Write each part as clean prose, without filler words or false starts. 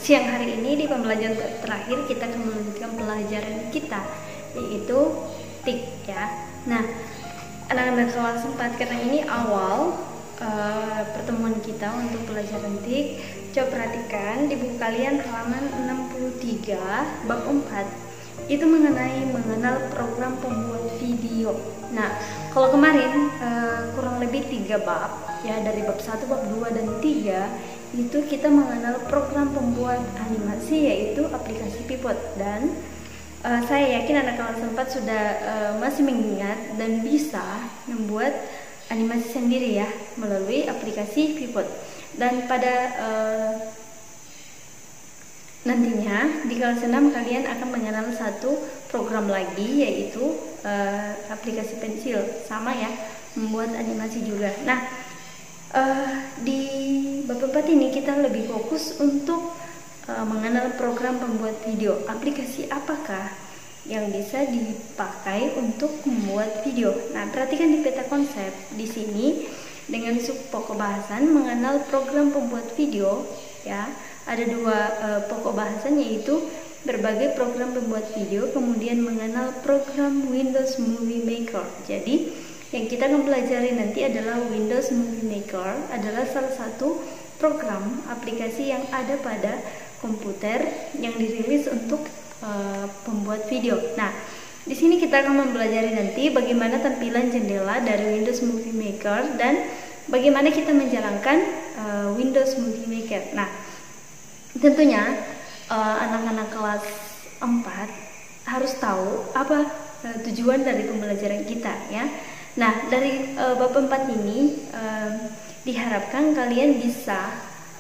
siang hari ini di pembelajaran terakhir kita akan melanjutkan pelajaran kita, yaitu TIK ya. Nah, anak-anak kelas 4, karena ini awal pertemuan kita untuk pelajaran TIK, coba perhatikan di buku kalian halaman 63 bab 4 itu mengenal program pembuat video. Nah, kalau kemarin kurang lebih 3 bab ya, dari bab 1, bab 2 dan 3 itu kita mengenal program pembuat animasi, yaitu aplikasi Pivot. Dan saya yakin anak kelas 4 sudah masih mengingat dan bisa membuat animasi sendiri ya melalui aplikasi Pivot. Dan pada nantinya di kelas 6 kalian akan mengenal satu program lagi, yaitu aplikasi pensil, sama ya, membuat animasi juga. Nah, di bab 4 ini kita lebih fokus untuk mengenal program pembuat video. Aplikasi apakah yang bisa dipakai untuk membuat video? Nah, perhatikan di peta konsep di sini dengan sub pokok bahasan mengenal program pembuat video ya. Ada 2 pokok bahasan, yaitu berbagai program pembuat video, kemudian mengenal program Windows Movie Maker. Jadi yang kita akan pelajari nanti adalah Windows Movie Maker, adalah salah satu program aplikasi yang ada pada komputer yang dirilis untuk pembuat video. Nah, di sini kita akan mempelajari nanti bagaimana tampilan jendela dari Windows Movie Maker dan bagaimana kita menjalankan Windows Movie Maker. Nah, tentunya anak-anak kelas 4 harus tahu apa tujuan dari pembelajaran kita ya. Nah, dari bab 4 ini diharapkan kalian bisa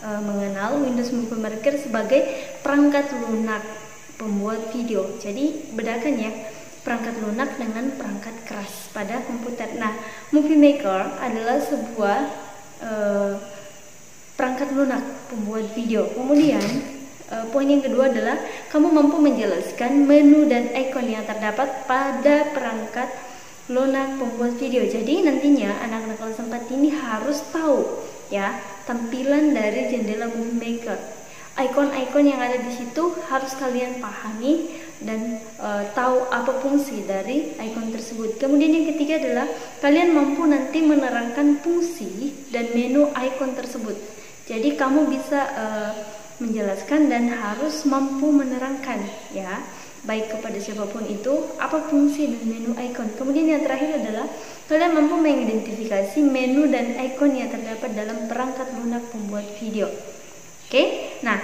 mengenal Windows Movie Maker sebagai perangkat lunak pembuat video. Jadi bedakan ya perangkat lunak dengan perangkat keras pada komputer. Nah, Movie Maker adalah sebuah perangkat lunak pembuat video. Kemudian poin yang kedua adalah kamu mampu menjelaskan menu dan ikon yang terdapat pada perangkat lunak pembuat video. Jadi nantinya anak-anak kelas 4 ini harus tahu ya tampilan dari jendela Movie Maker. Ikon-ikon yang ada di situ harus kalian pahami dan tahu apa fungsi dari ikon tersebut. Kemudian yang ketiga adalah kalian mampu nanti menerangkan fungsi dan menu ikon tersebut. Jadi kamu bisa menjelaskan dan harus mampu menerangkan ya, baik kepada siapapun itu, apa fungsi dan menu ikon. Kemudian yang terakhir adalah kalian mampu mengidentifikasi menu dan ikon yang terdapat dalam perangkat lunak pembuat video. Oke, nah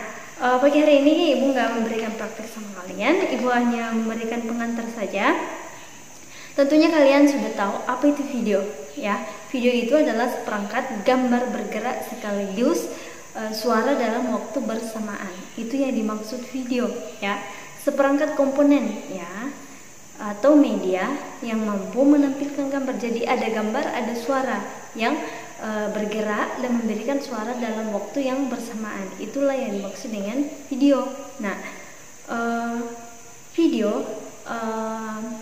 pagi hari ini Ibu nggak memberikan praktek sama kalian, Ibu hanya memberikan pengantar saja. Tentunya kalian sudah tahu apa itu video ya. Video itu adalah seperangkat gambar bergerak sekaligus suara dalam waktu bersamaan. Itu yang dimaksud video ya. Seperangkat komponen ya atau media yang mampu menampilkan gambar. Jadi ada gambar, ada suara yang bergerak dan memberikan suara dalam waktu yang bersamaan. Itulah yang dimaksud dengan video. Nah, video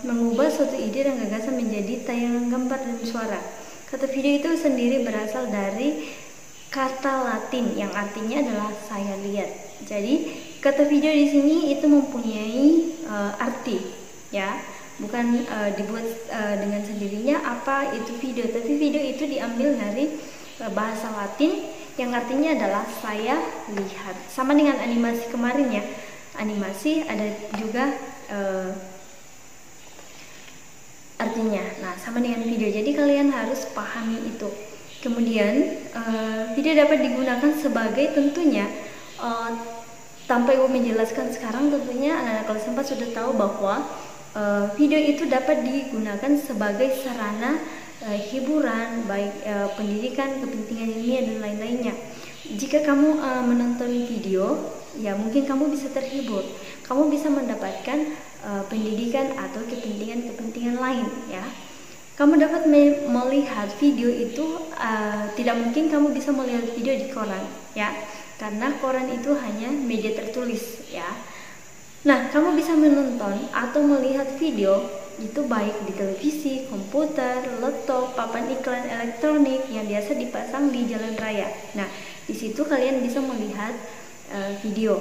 mengubah suatu ide dan gagasan menjadi tayangan gambar dan suara. Kata video itu sendiri berasal dari kata Latin yang artinya adalah saya lihat. Jadi kata video di sini itu mempunyai arti ya, bukan dibuat dengan sendirinya apa itu video, tapi video itu diambil dari bahasa Latin yang artinya adalah saya lihat. Sama dengan animasi kemarin ya, animasi ada juga artinya. Nah, sama dengan video. Jadi kalian harus pahami itu. Kemudian video dapat digunakan sebagai tentunya tanpa Ibu menjelaskan sekarang, tentunya anak-anak kelas 4 sudah tahu bahwa video itu dapat digunakan sebagai sarana hiburan, baik pendidikan, kepentingan ilmiah dan lain-lainnya. Jika kamu menonton video, ya mungkin kamu bisa terhibur, kamu bisa mendapatkan pendidikan atau kepentingan lain ya. Kamu dapat melihat video itu, tidak mungkin kamu bisa melihat video di koran ya, karena koran itu hanya media tertulis ya. Nah, kamu bisa menonton atau melihat video itu baik di televisi, komputer, laptop, papan iklan elektronik yang biasa dipasang di jalan raya. Nah, di situ kalian bisa melihat video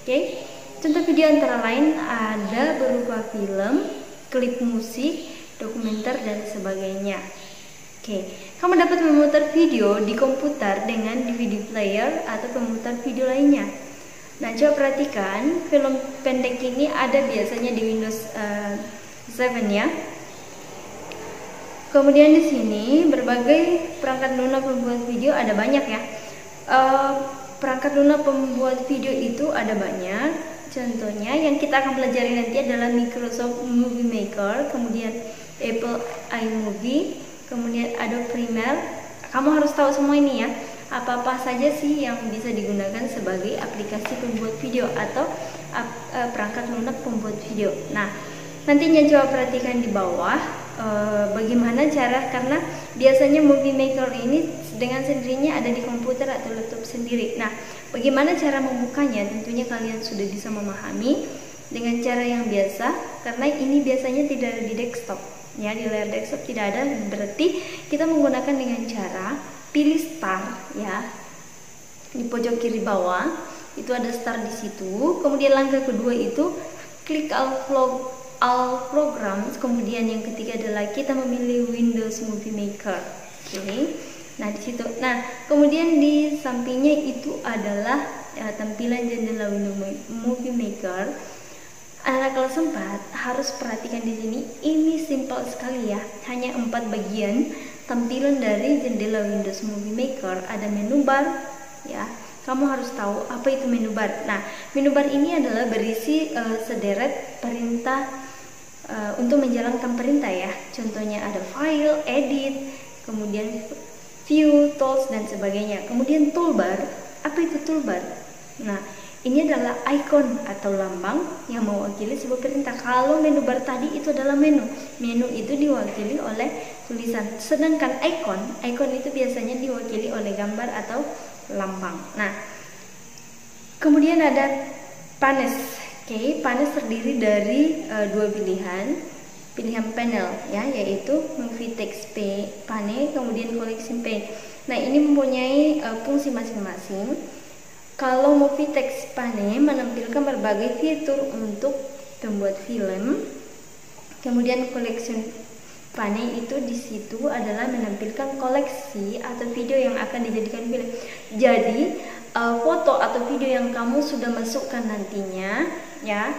Oke. Contoh video antara lain ada berupa film, klip musik, dokumenter dan sebagainya. Oke, kamu dapat memutar video di komputer dengan DVD player atau pemutar video lainnya. Nah, coba perhatikan, film pendek ini ada biasanya di Windows 7 ya. Kemudian di sini berbagai perangkat lunak pembuat video ada banyak ya. Perangkat lunak pembuat video itu ada banyak. Contohnya yang kita akan pelajari nanti adalah Microsoft Movie Maker, kemudian Apple iMovie, kemudian Adobe Premiere. Kamu harus tahu semua ini ya. Apa-apa saja sih yang bisa digunakan sebagai aplikasi pembuat video atau perangkat lunak pembuat video. Nah, nantinya coba perhatikan di bawah bagaimana cara, karena biasanya Movie Maker ini dengan sendirinya ada di komputer atau laptop sendiri. Nah, bagaimana cara membukanya? Tentunya kalian sudah bisa memahami dengan cara yang biasa, karena ini biasanya tidak ada di desktop. Ya, di layar desktop tidak ada, berarti kita menggunakan dengan cara pilih start ya. Di pojok kiri bawah itu ada start di situ. Kemudian langkah kedua itu klik all programs. Kemudian yang ketiga adalah kita memilih Windows Movie Maker. Oke. Nah, di situ. Nah, kemudian di sampingnya itu adalah tampilan jendela Windows Movie Maker. Anak kelas 4 harus perhatikan di sini. Ini simpel sekali ya. Hanya 4 bagian tampilan dari jendela Windows Movie Maker. Ada menu bar ya. Kamu harus tahu apa itu menu bar. Nah, menu bar ini adalah berisi sederet perintah untuk menjalankan perintah ya. Contohnya ada file, edit, kemudian view, tools dan sebagainya. Kemudian toolbar. Apa itu toolbar? Nah, ini adalah icon atau lambang yang mewakili sebuah perintah. Kalau menu bar tadi itu adalah menu. Menu itu diwakili oleh tulisan. Sedangkan icon itu biasanya diwakili oleh gambar atau lambang. Nah, kemudian ada panes. Oke, panes terdiri dari dua pilihan panel ya, yaitu movie text pane, kemudian collection pane. Nah, ini mempunyai fungsi masing-masing. Kalau movie text pane menampilkan berbagai fitur untuk pembuat film, kemudian collection pane itu di situ adalah menampilkan koleksi atau video yang akan dijadikan film. Jadi foto atau video yang kamu sudah masukkan nantinya ya,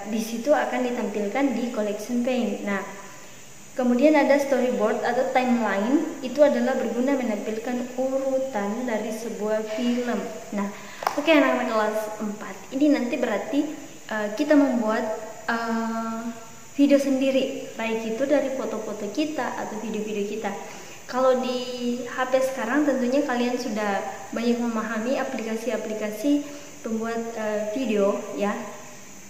di situ akan ditampilkan di collection pane. Nah, kemudian ada storyboard atau timeline, itu adalah berguna menampilkan urutan dari sebuah film. Nah, oke anak-anak kelas 4, ini nanti berarti kita membuat video sendiri, baik itu dari foto-foto kita atau video-video kita. Kalau di HP sekarang tentunya kalian sudah banyak memahami aplikasi-aplikasi pembuat video ya.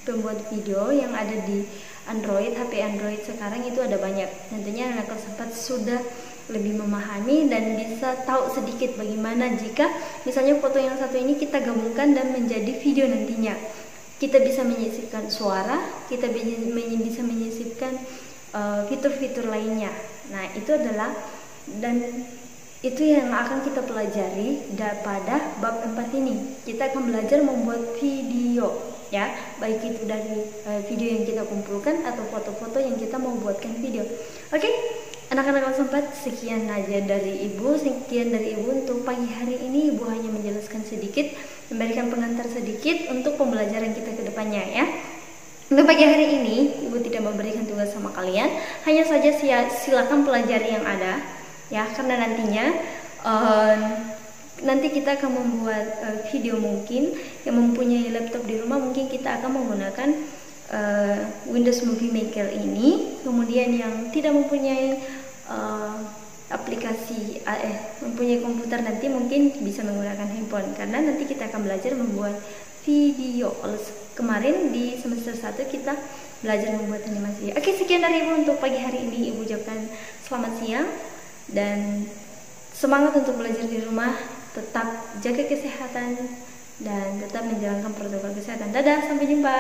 Pembuat video yang ada di Android, HP Android sekarang itu ada banyak. Tentunya anak kelas 4 sudah lebih memahami dan bisa tahu sedikit bagaimana jika misalnya foto yang satu ini kita gabungkan dan menjadi video nantinya. Kita bisa menyisipkan suara, kita bisa menyisipkan fitur-fitur lainnya. Nah, itu adalah, dan itu yang akan kita pelajari pada bab 4 ini. Kita akan belajar membuat video ya, baik itu dari video yang kita kumpulkan atau foto-foto yang kita mau buatkan video. Oke, anak-anak kelas 4, sekian aja dari Ibu, sekian dari Ibu untuk pagi hari ini. Ibu hanya menjelaskan sedikit, memberikan pengantar sedikit untuk pembelajaran kita ke depannya ya. Untuk pagi hari ini Ibu tidak memberikan tugas sama kalian, hanya saja silakan pelajari yang ada ya, karena nantinya nanti kita akan membuat video, mungkin yang mempunyai laptop di rumah mungkin kita akan menggunakan Windows Movie Maker ini. Kemudian yang tidak mempunyai aplikasi mempunyai komputer nanti mungkin bisa menggunakan handphone, karena nanti kita akan belajar membuat video. Kemarin di semester 1 kita belajar membuat animasi. Oke, sekian dari Ibu untuk pagi hari ini. Ibu ucapkan selamat siang dan semangat untuk belajar di rumah. Tetap jaga kesehatan dan tetap menjalankan protokol kesehatan. Dadah, sampai jumpa.